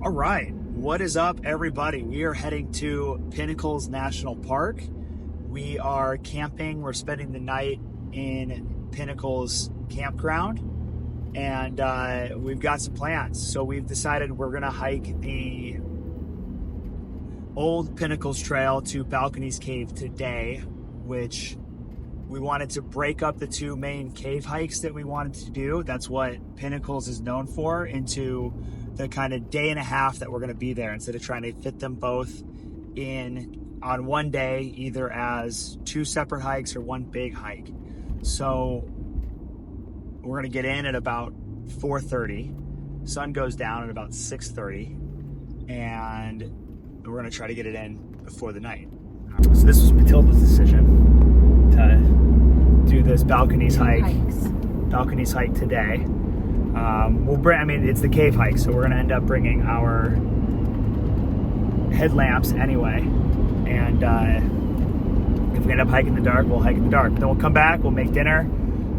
All right, what is up, everybody? We are heading to Pinnacles National Park. We are camping. We're spending the night in Pinnacles campground, and we've got some plans. So we've decided we're gonna hike the old Pinnacles Trail to Balconies Cave today, which we wanted to break up the two main cave hikes that we wanted to do. That's what Pinnacles is known for, into the kind of day and a half that we're going to be there, instead of trying to fit them both in on one day, either as two separate hikes or one big hike. So we're going to get in at about 4:30. Sun goes down at about 6:30, and we're going to try to get it in before the night. So this was Matilda's decision to do this Balconies hike. Balconies hike today. It's the cave hike, so we're gonna end up bringing our headlamps anyway. And if we end up hiking in the dark, we'll hike in the dark. Then we'll come back, we'll make dinner,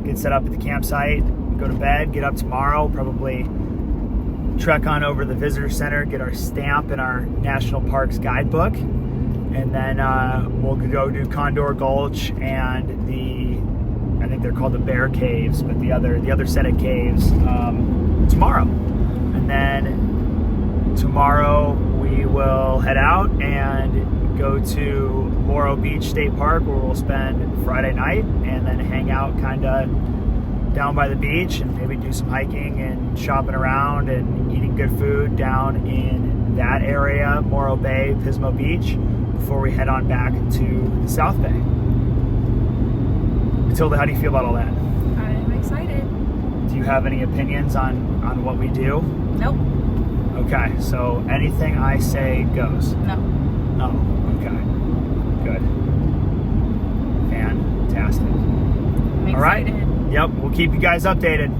get set up at the campsite, go to bed, get up tomorrow, probably trek on over to the visitor center, get our stamp in our National Parks guidebook, and then we'll go do Condor, Gulch, and I think they're called the Bear Caves, but the other set of caves tomorrow. And then tomorrow we will head out and go to Morro Beach State Park, where we'll spend Friday night, and then hang out kind of down by the beach and maybe do some hiking and shopping around and eating good food down in that area, Morro Bay, Pismo Beach, before we head on back to the South Bay. Matilda, how do you feel about all that? I'm excited. Do you have any opinions on what we do? Nope. Okay, so anything I say goes? No. Oh, okay. Good. Fantastic. I'm excited. All right. Yep, we'll keep you guys updated.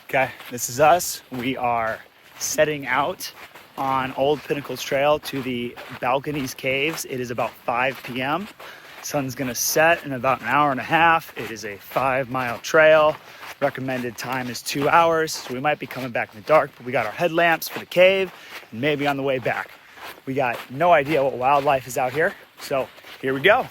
Okay, this is us. We are setting out on Old Pinnacles Trail to the Balconies Caves. It is about 5 p.m. Sun's gonna set in about an hour and a half. It is a 5-mile trail. Recommended time is 2 hours, so we might be coming back in the dark, but we got our headlamps for the cave and maybe on the way back. We got no idea what wildlife is out here, so here we go.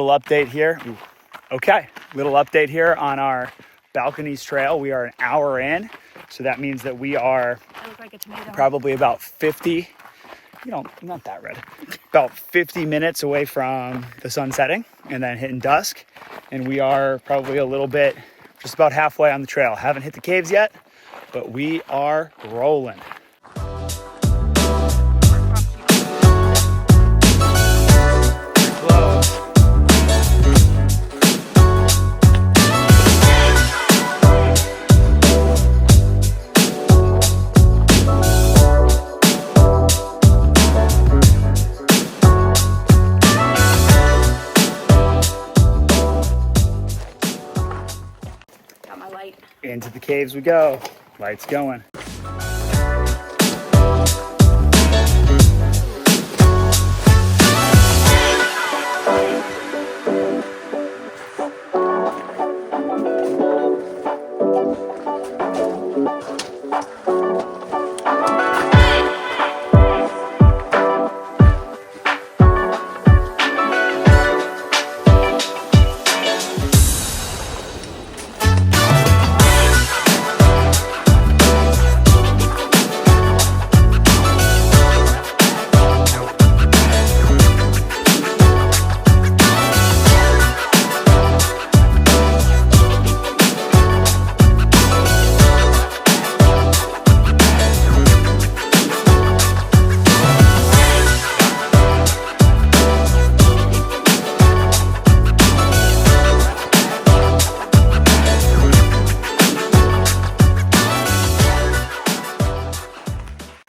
update here. Ooh. Okay, little update here on our Balconies trail. We are an hour in, so that means that we are I look like a tomato. probably about 50, not that red, about 50 minutes away from the sun setting and then hitting dusk. And we are probably a little bit, just about halfway on the trail. Haven't hit the caves yet, but we are rolling. Into the caves we go. Lights going.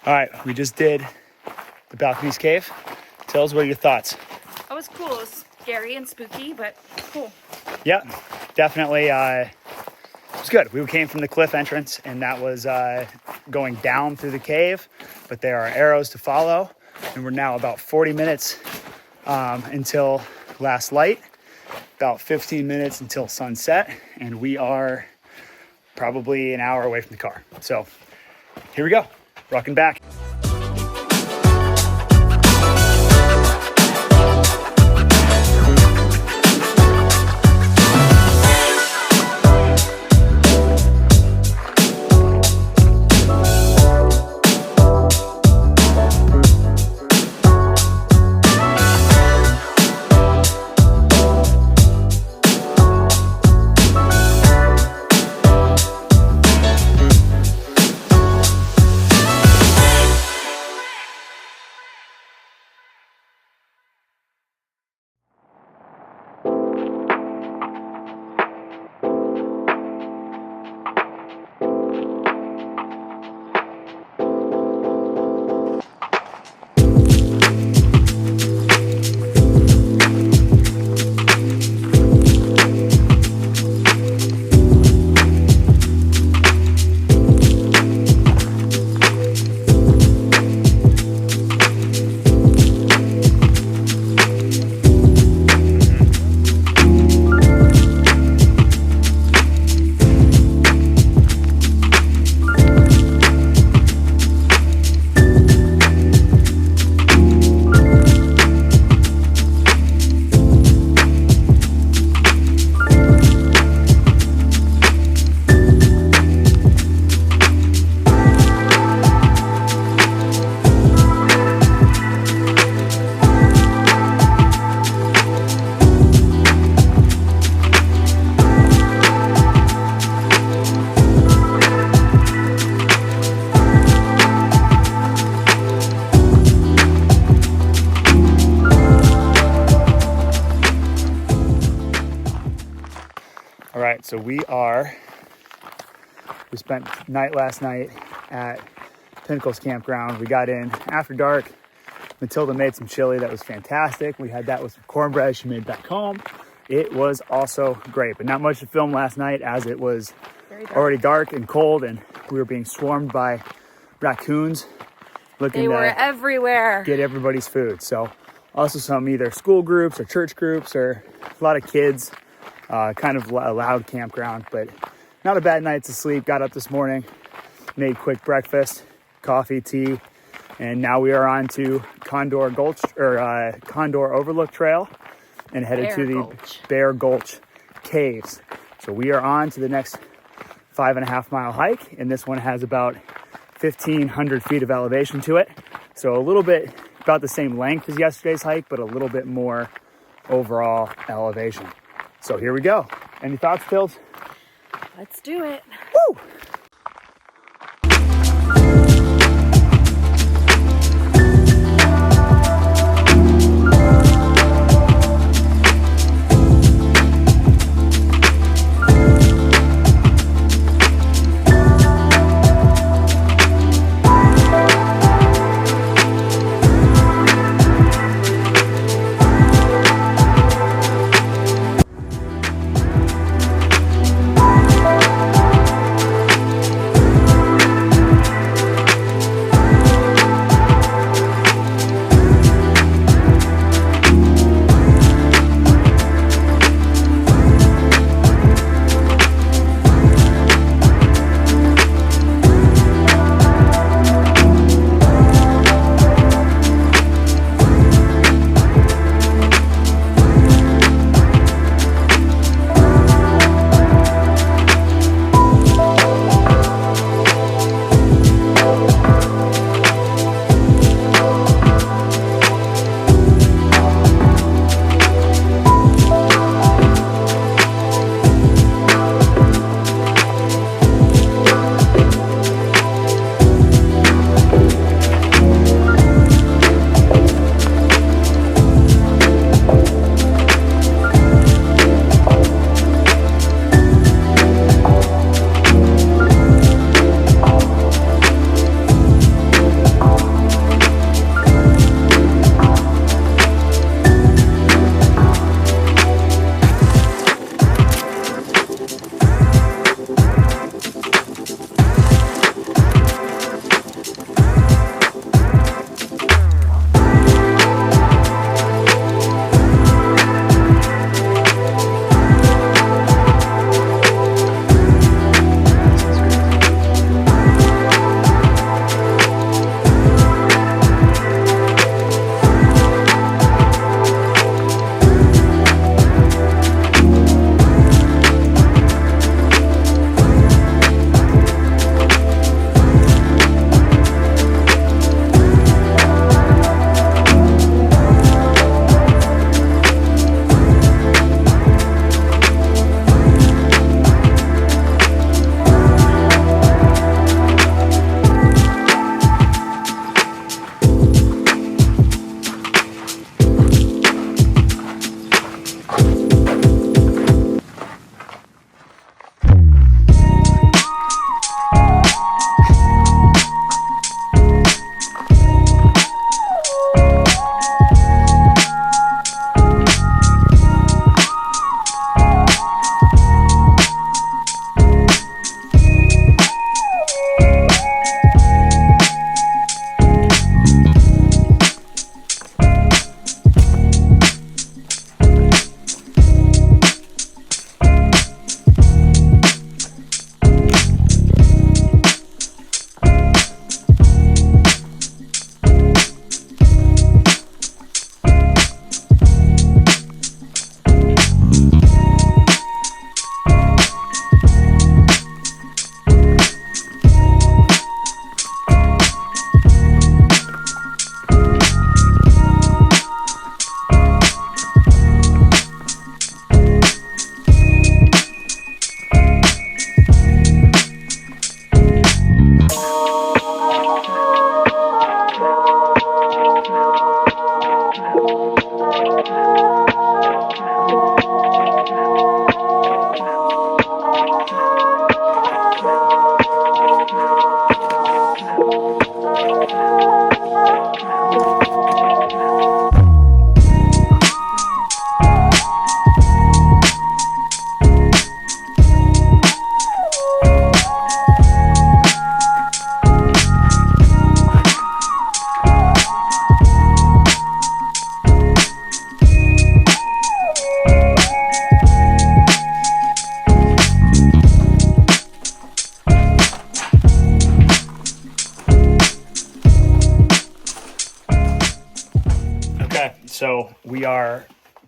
All right, we just did the Balconies Cave. Tills, what are your thoughts? That was cool. It was scary and spooky, but cool. Yeah, definitely. It was good. We came from the cliff entrance, and that was going down through the cave, but there are arrows to follow, and we're now about 40 minutes until last light, about 15 minutes until sunset, and we are probably an hour away from the car. So here we go. Rocking back. All right, so we spent night last night at Pinnacles campground. We got in after dark. Matilda made some chili that was fantastic. We had that with some cornbread she made back home. It was also great, but not much to film last night as it was already dark and cold, and we were being swarmed by raccoons looking They were everywhere. Get everybody's food. So also some either school groups or church groups or a lot of kids, kind of a loud campground, but not a bad night to sleep. Got up this morning, made quick breakfast, coffee, tea, and now we are on to Condor Gulch or Condor Overlook Trail. and headed Bear to the Gulch. Bear Gulch caves. So we are on to the next 5.5 mile hike, and this one has about 1,500 feet of elevation to it. So a little bit about the same length as yesterday's hike, but a little bit more overall elevation. So here we go. Any thoughts, Tills? Let's do it. Woo!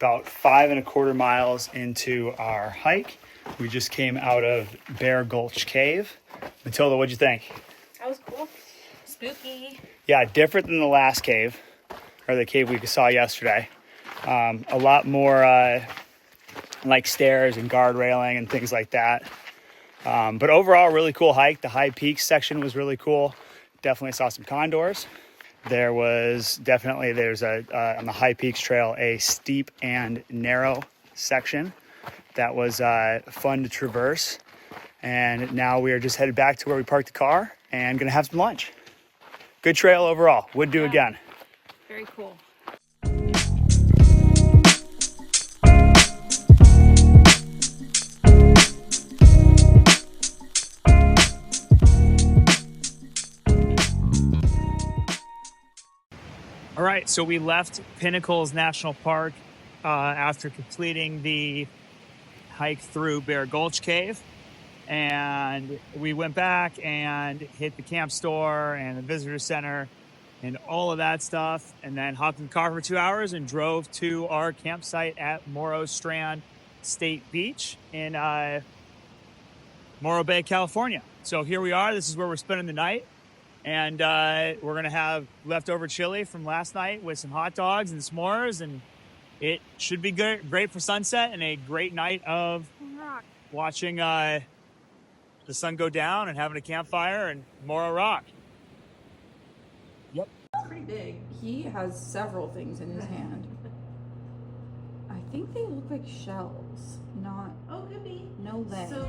about 5.25 miles into our hike. We just came out of Gulch Cave. Matilda, what'd you think? That was cool. Spooky. Yeah, different than the last cave, or the cave we saw yesterday. A lot more like stairs and guard railing and things like that. But overall, really cool hike. The high peaks section was really cool. Definitely saw some condors. There's on the High Peaks Trail, a steep and narrow section that was fun to traverse. And now we are just headed back to where we parked the car and gonna have some lunch. Good trail overall. Would do again. Very cool. All right, so we left Pinnacles National Park after completing the hike through Gulch Cave. And we went back and hit the camp store and the visitor center and all of that stuff. And then hopped in the car for 2 hours and drove to our campsite at Morro Strand State Beach in Morro Bay, California. So here we are. This is where we're spending the night. And we're going to have leftover chili from last night with some hot dogs and s'mores. And it should be good, great for sunset and a great night of watching the sun go down and having a campfire and Morro Rock. Yep. It's pretty big. He has several things in his hand. I think they look like shells, not. Oh, could be. No legs. So